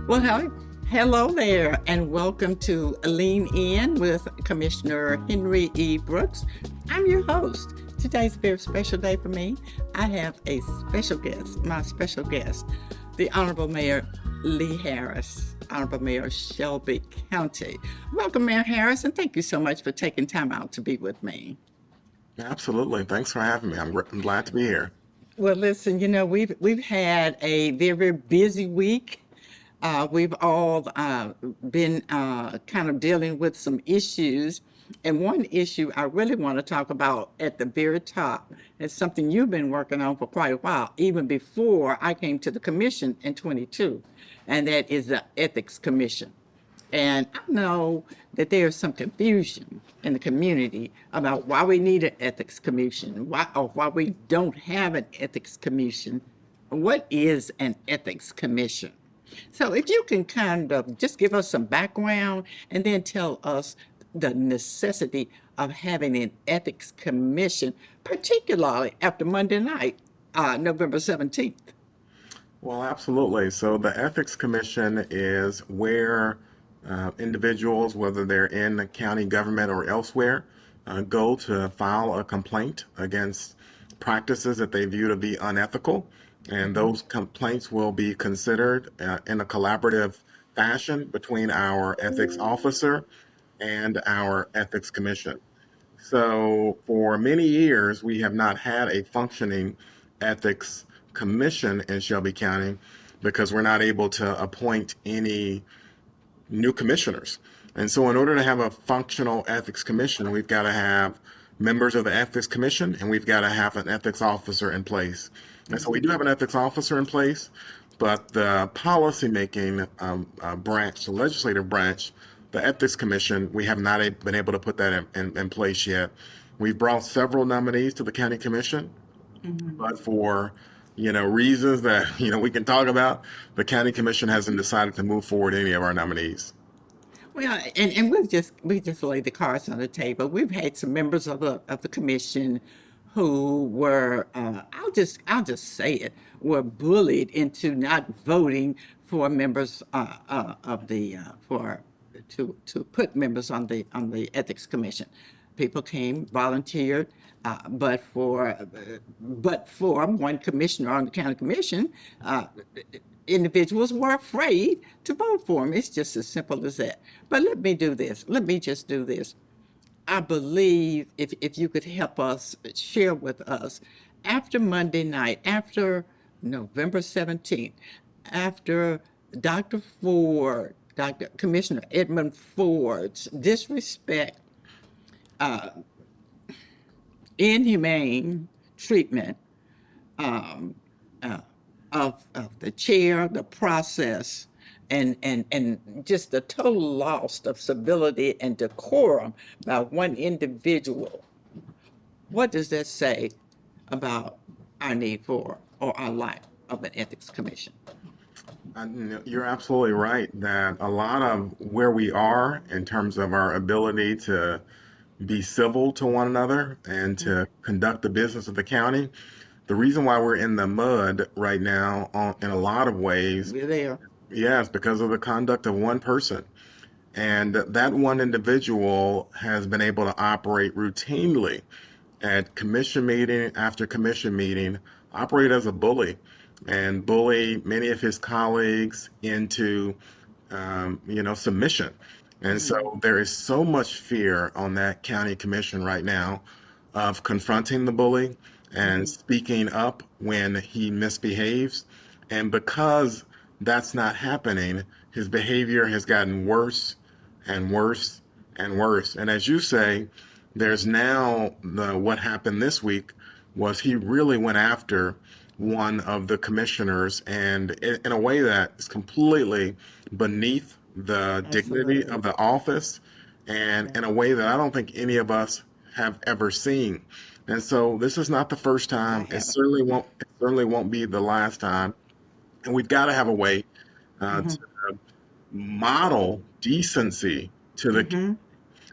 Well, hello there, and welcome to Lean In with Commissioner Henri E. Brooks. I'm your host. Today's a very special day for me. I have a special guest, my special guest, the Honorable Mayor Lee Harris, Honorable Mayor Shelby County. Welcome, Mayor Harris, and thank you so much for taking time out to be with me. Absolutely. Thanks for having me. I'm glad to be here. Well, listen, we've had a very busy week. We've all been kind of dealing with some issues. And one issue I really want to talk about at the very top is something you've been working on for quite a while, even before I came to the commission in 22, and that is the Ethics Commission. And I know that there's some confusion in the community about why we need an ethics commission, why we don't have an ethics commission. What is an ethics commission? So if you can kind of just give us some background and then tell us the necessity of having an ethics commission, particularly after Monday night, November 17th. Well, absolutely. So the Ethics Commission is where individuals, whether they're in the county government or elsewhere, go to file a complaint against practices that they view to be unethical. And those complaints will be considered in a collaborative fashion between our ethics officer and our ethics commission. So for many years, we have not had a functioning ethics commission in Shelby County because we're not able to appoint any new commissioners. And so in order to have a functional ethics commission, we've got to have members of the ethics commission and we've got to have an ethics officer in place. And so we do have an ethics officer in place, but the policymaking branch, the legislative branch, the ethics commission, we have not been able to put that in place yet. We've brought several nominees to the county commission, but for reasons that we can talk about, the county commission hasn't decided to move forward any of our nominees. Well, and we just laid the cards on the table. We've had some members of the commission who were I'll just say it, were bullied into not voting for members of the for to put members on the ethics commission. People came, volunteered, but for one commissioner on the county commission, individuals were afraid to vote for him. It's just as simple as that. But let me do this. Let me just do this. I believe if you could help us share with us after Monday night, after November 17th, after Dr. Commissioner Edmund Ford's disrespect, uh, inhumane treatment um, uh, of the chair, the process, and just the total loss of civility and decorum by one individual. What does that say about our need for or our lack of an ethics commission? You're absolutely right that a lot of where we are in terms of our ability to be civil to one another and to conduct the business of the county, the reason why we're in the mud right now in a lot of ways, We're there. yes, because of the conduct of one person. And that one individual has been able to operate routinely at commission meeting after commission meeting, operate as a bully and bully many of his colleagues into, submission. And so there is so much fear on that county commission right now of confronting the bully and speaking up when he misbehaves. And because that's not happening, his behavior has gotten worse and worse and worse. And as you say, there's now what happened this week was he really went after one of the commissioners and in a way that is completely beneath the dignity Absolutely. of the office and in a way that I don't think any of us have ever seen. And so this is not the first I time. It haven't. certainly won't be the last time. And we've got to have a way to model decency to the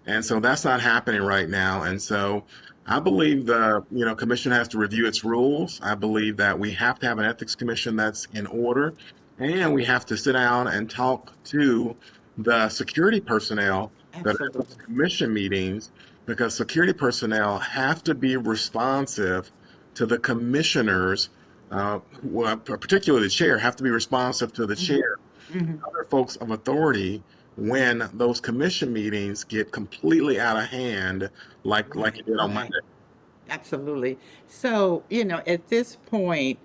and so that's not happening right now. And so I believe the commission has to review its rules. I believe that we have to have an ethics commission that's in order. and we have to sit down and talk to the security personnel that are at those Absolutely. commission meetings, because security personnel have to be responsive to the commissioners, particularly the chair, have to be responsive to the Hmm. chair, Hmm. other folks of authority when those commission meetings get completely out of hand, like Right, it did on right. Monday. Absolutely. So, at this point,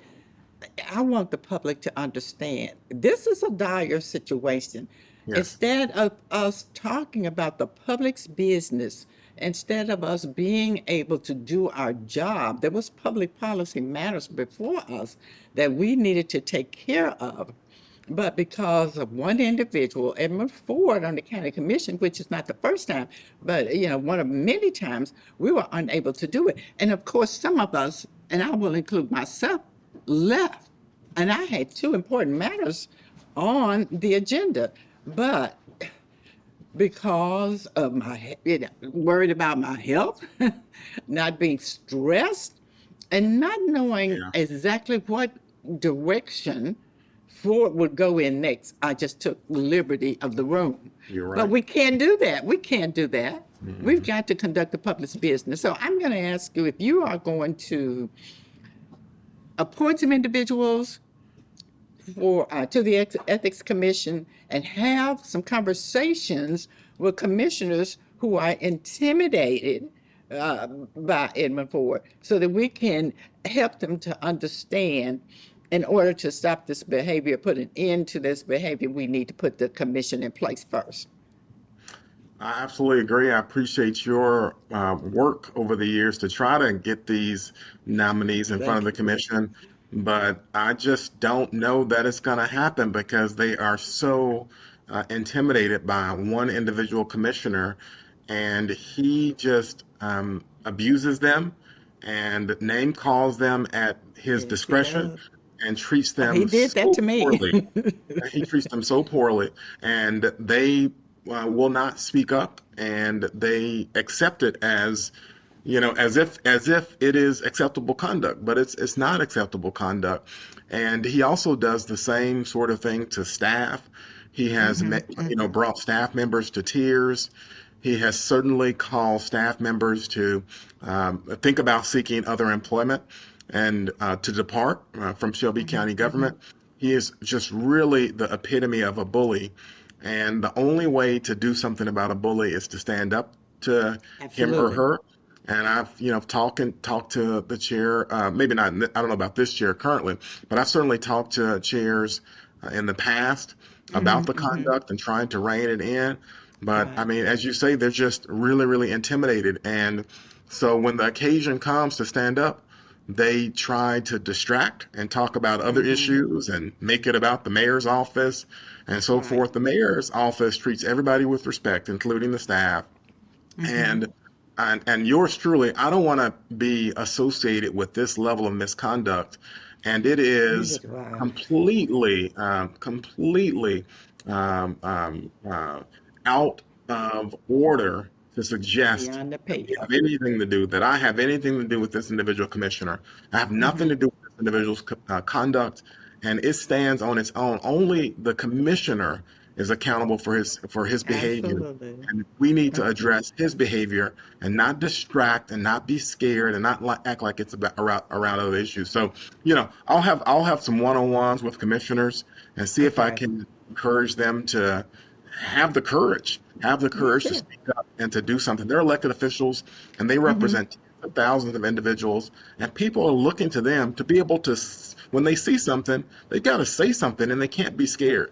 I want the public to understand this is a dire situation. Yes, Instead of us talking about the public's business, instead of us being able to do our job, there was public policy matters before us that we needed to take care of. But because of one individual, Edmund Ford, on the county commission, which is not the first time, but one of many times, we were unable to do it. And of course, some of us, and I will include myself, left. And I had two important matters on the agenda. But because of worried about my health, not being stressed, and not knowing yeah, exactly what direction Ford would go in next. I just took liberty of the room. you're But right. we can't do that. We can't do that. We've Mhm. got to conduct the public's business. So I'm going to ask you if you are going to appoint some individuals for to the ethics commission and have some conversations with commissioners who are intimidated by Edmund Ford, so that we can help them to understand. In order to stop this behavior, put an end to this behavior, we need to put the commission in place first. I absolutely agree. I appreciate your work over the years to try to get these nominees in front of Thank the you. commission, but I just don't know that it's going to happen because they are so intimidated by one individual commissioner, and he just abuses them and name calls them at his Yes, he discretion does. and treats He them did that so to me. poorly. He treats them so poorly, and they will not speak up, and they accept it as, as if it is acceptable conduct, but it's not acceptable conduct. And he also does the same sort of thing to staff. He has Hmm. Hmm. brought staff members to tears. He has certainly called staff members to think about seeking other employment and to depart from Shelby Hmm. County Hmm. government. He is just really the epitome of a bully. And the only way to do something about a bully is to stand up to him or Absolutely. her. And I've, talked to the chair, maybe not, I don't know about this chair currently, but I've certainly talked to chairs in the past Hmm. about the Hmm. conduct and trying to rein it in. But I Right. mean, as you say, they're just really, really intimidated. And so when the occasion comes to stand up, they try to distract and talk about other Hmm. issues and make it about the mayor's office and so Right. forth. The mayor's office treats everybody with respect, including the staff. Hmm. And yours truly, I don't want to be associated with this level of misconduct. And it Neither is do I. completely out of order to suggest Beyond the that we pale. have anything to do, that I have anything to do with this individual commissioner. I have nothing Hmm. to do with this individual's conduct, and it stands on its own. Only the commissioner is accountable for his behavior, Absolutely. and we need to Hmm. address his behavior and not distract and not be scared and not act like it's about around other issues. So, I'll have some one-on-ones with commissioners and see if I Okay. can encourage them to have the That's courage to it. speak up and to do something. They're elected officials and they Hmm. represent tens of thousands of individuals, and people are looking to them to be able to, when they see something, they got to say something and they can't be scared.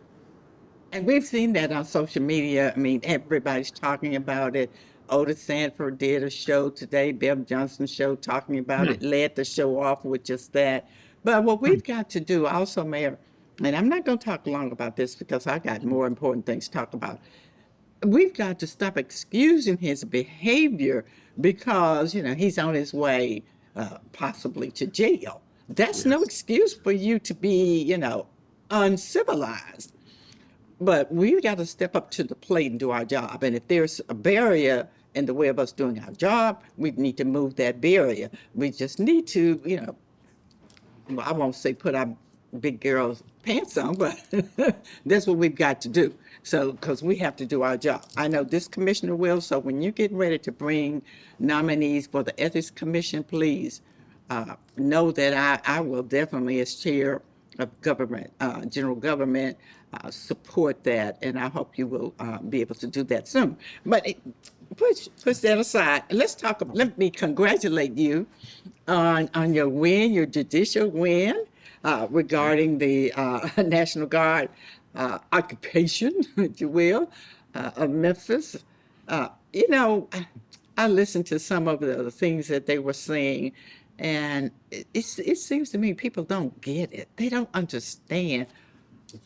And we've seen that on social media. I mean, everybody's talking about it. Otis Sanford did a show today, Bev Johnson show talking about Hmm, it, led the show off with just that. But what hmm, we've got to do also, Mayor, and I'm not going to talk long about this because I got more important things to talk about. We've got to stop excusing his behavior because, he's on his way possibly to jail. That's no yes, excuse for you to be, uncivilized. But we've got to step up to the plate and do our job. And if there's a barrier in the way of us doing our job, we need to move that barrier. We just need to, well, I won't say put our big girls paying some, but that's what we've got to do. So, because we have to do our job. I know this commissioner will. So, when you're getting ready to bring nominees for the Ethics Commission, please know that I will definitely, as chair of government, general government, support that, and I hope you will be able to do that soon. But push that aside. Let's talk. Let me congratulate you on your win, your judicial win regarding the National Guard occupation, if you will, of Memphis. You know, I listened to some of the things that they were saying, and it seems to me people don't get it. They don't understand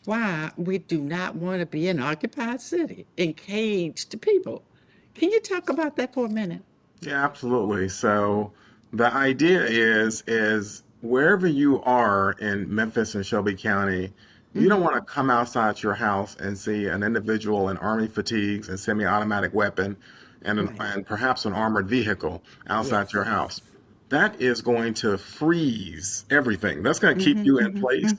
why we do not want to be an occupied city, encaged people. Can you talk about that for a minute? Yeah, absolutely. So the idea is wherever you are in Memphis and Shelby County, you don't want to come outside your house and see an individual in army fatigues and semi-automatic weapon Right. and perhaps an armored vehicle outside your Yes. house. That is going to freeze everything. That's going to keep you in place.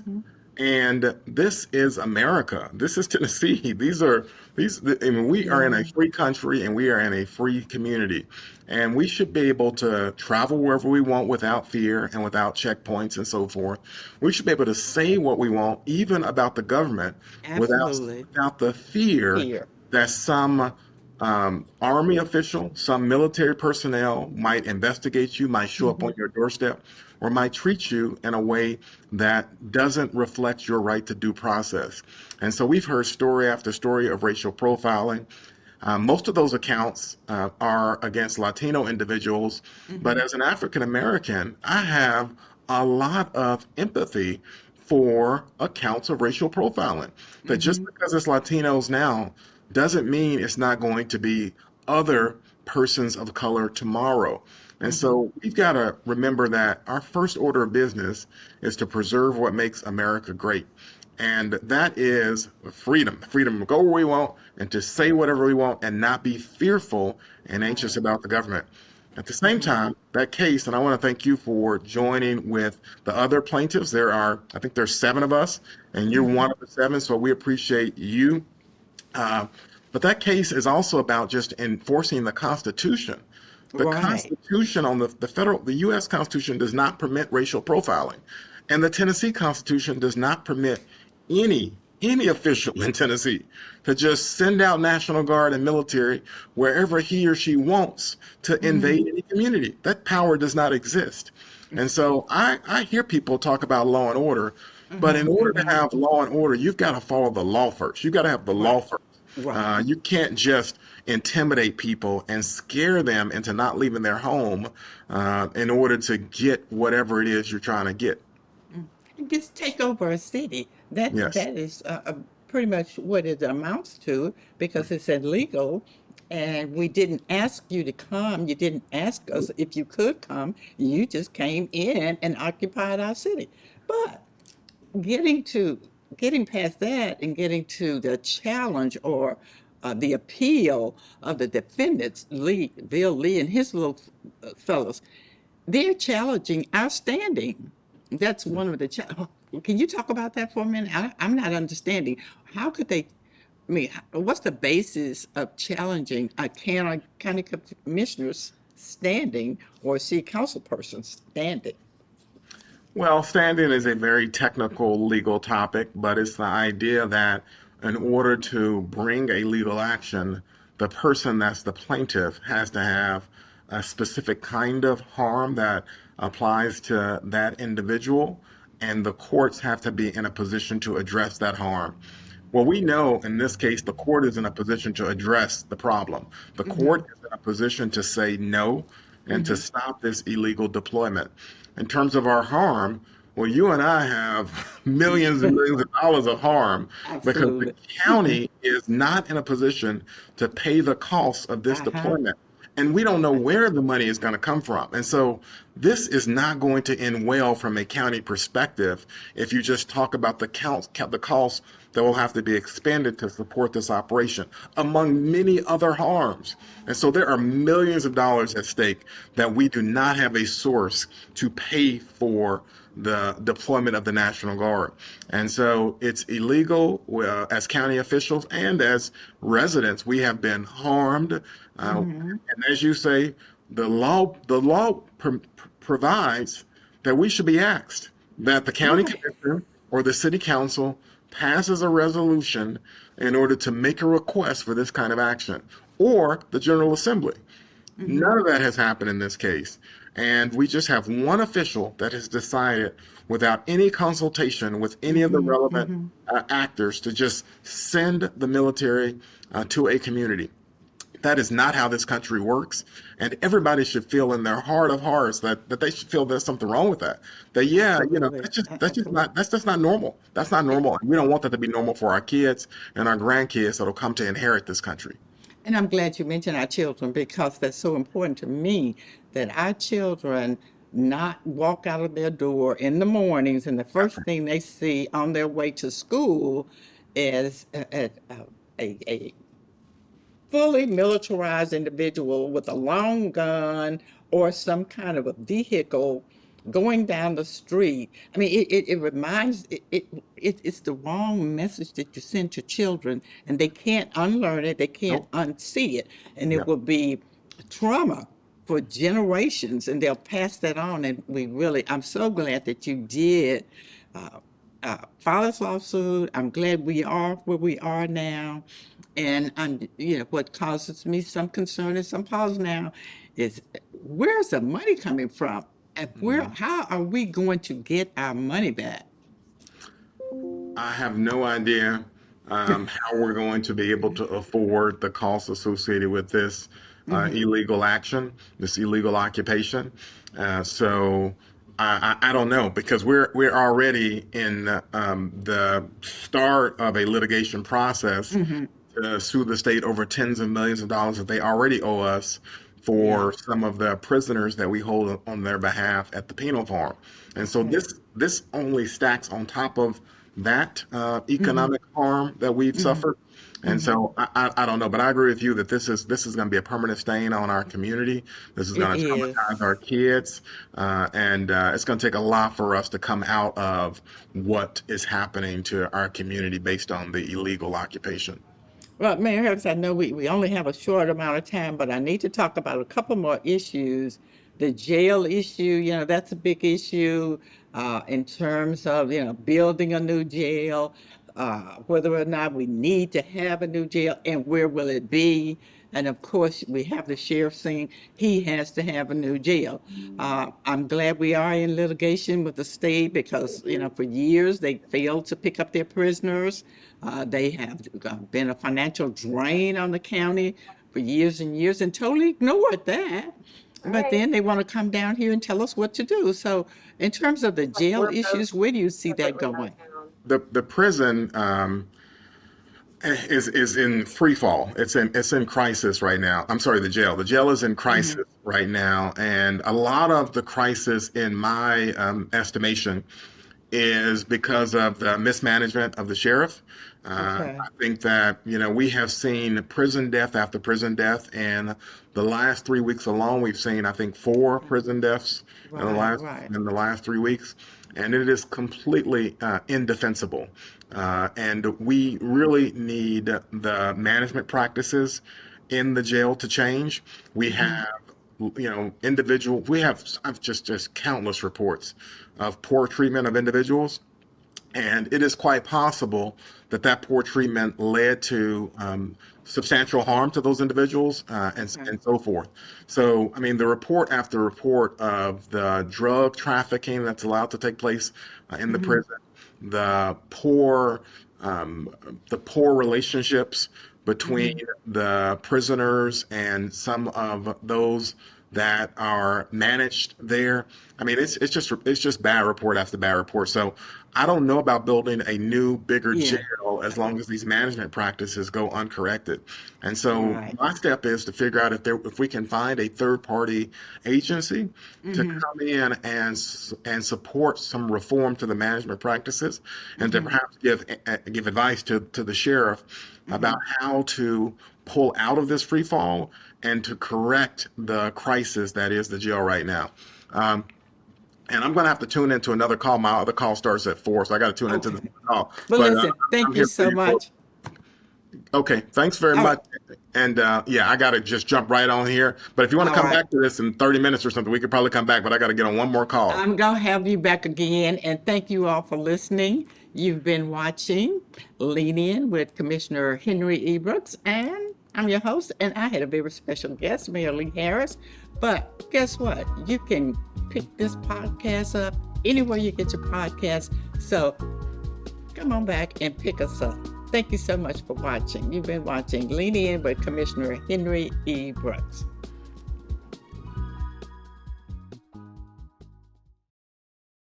And this is America. This is Tennessee. I mean, we are in a Yeah. free country and we are in a free community. And we should be able to travel wherever we want without fear and without checkpoints and so forth. We should be able to say what we want, even about the government, Absolutely. without the fear Here. that some army official, some military personnel might investigate you, might show up on your doorstep, or might treat you in a way that doesn't reflect your right to due process. And so we've heard story after story of racial profiling. Most of those accounts are against Latino individuals, but as an African American, I have a lot of empathy for accounts of racial profiling. That just because it's Latinos now doesn't mean it's not going to be other persons of color tomorrow. And so we've got to remember that our first order of business is to preserve what makes America great. And that is freedom, freedom to go where we want and to say whatever we want and not be fearful and anxious Right. about the government. At the same time, that case, and I want to thank you for joining with the other plaintiffs. I think there's 7 of us, and you're one of the 7, so we appreciate you. Uh, but that case is also about just enforcing the Constitution. The Right. Constitution on the U.S. Constitution does not permit racial profiling, and the Tennessee Constitution does not permit any official in Tennessee to just send out National Guard and military wherever he or she wants to invade any community. That power does not exist. And so I hear people talk about law and order, but in order to have law and order, you've got to follow the law first. You've got to have the law Right. first. Right. You can't just intimidate people and scare them into not leaving their home in order to get whatever it is you're trying to get. Just take over a city. That Yes. that is pretty much what it amounts to because it's illegal, and we didn't ask you to come. You didn't ask us if you could come. You just came in and occupied our city. But getting to getting past that and getting to the challenge or the appeal of the defendants, Bill Lee and his little fellows, they're challenging our standing. That's one of the. Can you talk about that for a minute? I'm not understanding. How could they? I mean, what's the basis of challenging a county commissioner's standing or a city council person's standing? Well, standing is a very technical legal topic, but it's the idea that in order to bring a legal action, the person that's the plaintiff has to have a specific kind of harm that applies to that individual, and the courts have to be in a position to address that harm. Well, we know in this case, the court is in a position to address the problem. The court is in a position to say no and to stop this illegal deployment. In terms of our harm, well, you and I have millions and millions of dollars of harm because the Absolutely. county is not in a position to pay the costs of this Uh-huh. deployment. And we don't know where the money is going to come from. And so this is not going to end well from a county perspective if you just talk about the costs that will have to be expended to support this operation, among many other harms. And so there are millions of dollars at stake that we do not have a source to pay for the deployment of the National Guard. And so it's illegal as county officials and as residents. We have been harmed. And as you say, the law provides that we should be asked, that the county Right. commission or the city council passes a resolution in order to make a request for this kind of action, or the General Assembly. None of that has happened in this case. And we just have one official that has decided, without any consultation with any of the relevant actors, to just send the military to a community. That is not how this country works. And everybody should feel in their heart of hearts that they should feel there's something wrong with that. That, yeah, Absolutely. that's just not normal. That's not normal. And we don't want that to be normal for our kids and our grandkids that'll come to inherit this country. And I'm glad you mentioned our children because that's so important to me that our children not walk out of their door in the mornings and the first thing they see on their way to school is a fully militarized individual with a long gun or some kind of a vehicle going down the street. I mean, it reminds it's the wrong message that you send to children, and they can't unlearn it, they can't Nope. unsee it, and Yeah. it will be trauma for generations, and they'll pass that on. And I'm so glad that you did uh, file this lawsuit. I'm glad we are where we are now. And what causes me some concern and some pause now is where's the money coming from? And how are we going to get our money back? I have no idea how we're going to be able to afford the costs associated with this illegal action, this illegal occupation. So I don't know, because we're already in the start of a litigation process to sue the state over tens of millions of dollars that they already owe us Yeah. for some of the prisoners that we hold on their behalf at the penal farm. And so Okay. this only stacks on top of that economic harm that we've suffered. And so I don't know, but I agree with you that this is going to be a permanent stain on our community. This is It going to is. traumatize our kids, and it's going to take a lot for us to come out of what is happening to our community based on the illegal occupation. Well, Mayor Harris, I know we only have a short amount of time, but I need to talk about a couple more issues. The jail issue, that's a big issue in terms of, building a new jail, whether or not we need to have a new jail and where will it be. And of course, we have the sheriff saying he has to have a new jail. I'm glad we are in litigation with the state because, for years they failed to pick up their prisoners. They have been a financial drain on the county for years and years and totally ignored that. But then they want to come down here and tell us what to do. So, in terms of the jail issues, where do you see that going? The prison is in free fall. It's in crisis right now. I'm sorry, the jail. The jail is in crisis right now, and a lot of the crisis, in my estimation, is because of the mismanagement of the sheriff. Okay. I think that we have seen prison death after prison death, and the last 3 weeks alone, we've seen, I think, 4 prison deaths Right, right. in the last 3 weeks, and it is completely indefensible. And we really need the management practices in the jail to change. We have I've just countless reports of poor treatment of individuals, and it is quite possible that poor treatment led to substantial harm to those individuals, Okay. and so forth. So, I mean, the report after report of the drug trafficking that's allowed to take place in the prison, the poor, the poor relationships between the prisoners and some of those that are managed there. I mean, it's just bad report after bad report. So I don't know about building a new, bigger Yeah. jail as long as these management practices go uncorrected. And so Right. my step is to figure out if we can find a third party agency to come in and support some reform to the management practices, and to perhaps give advice to the sheriff about how to pull out of this free fall and to correct the crisis that is the jail right now. Um, And I'm going to have to tune into another call. My other call starts at 4, so I got to tune into Okay. the call. But listen, thank I'm you here for so you. much. Okay, thanks very All right. much. And yeah, I got to just jump right on here. But if you want to All come right. back to this in 30 minutes or something, we could probably come back, but I got to get on one more call. I'm going to have you back again, and thank you all for listening. You've been watching Lean In with Commissioner Henry E. Brooks, and I'm your host, and I had a very special guest, Mayor Lee Harris. But guess what? You can pick this podcast up anywhere you get your podcast. So come on back and pick us up. Thank you so much for watching. You've been watching Lean In with Commissioner Henry E. Brooks.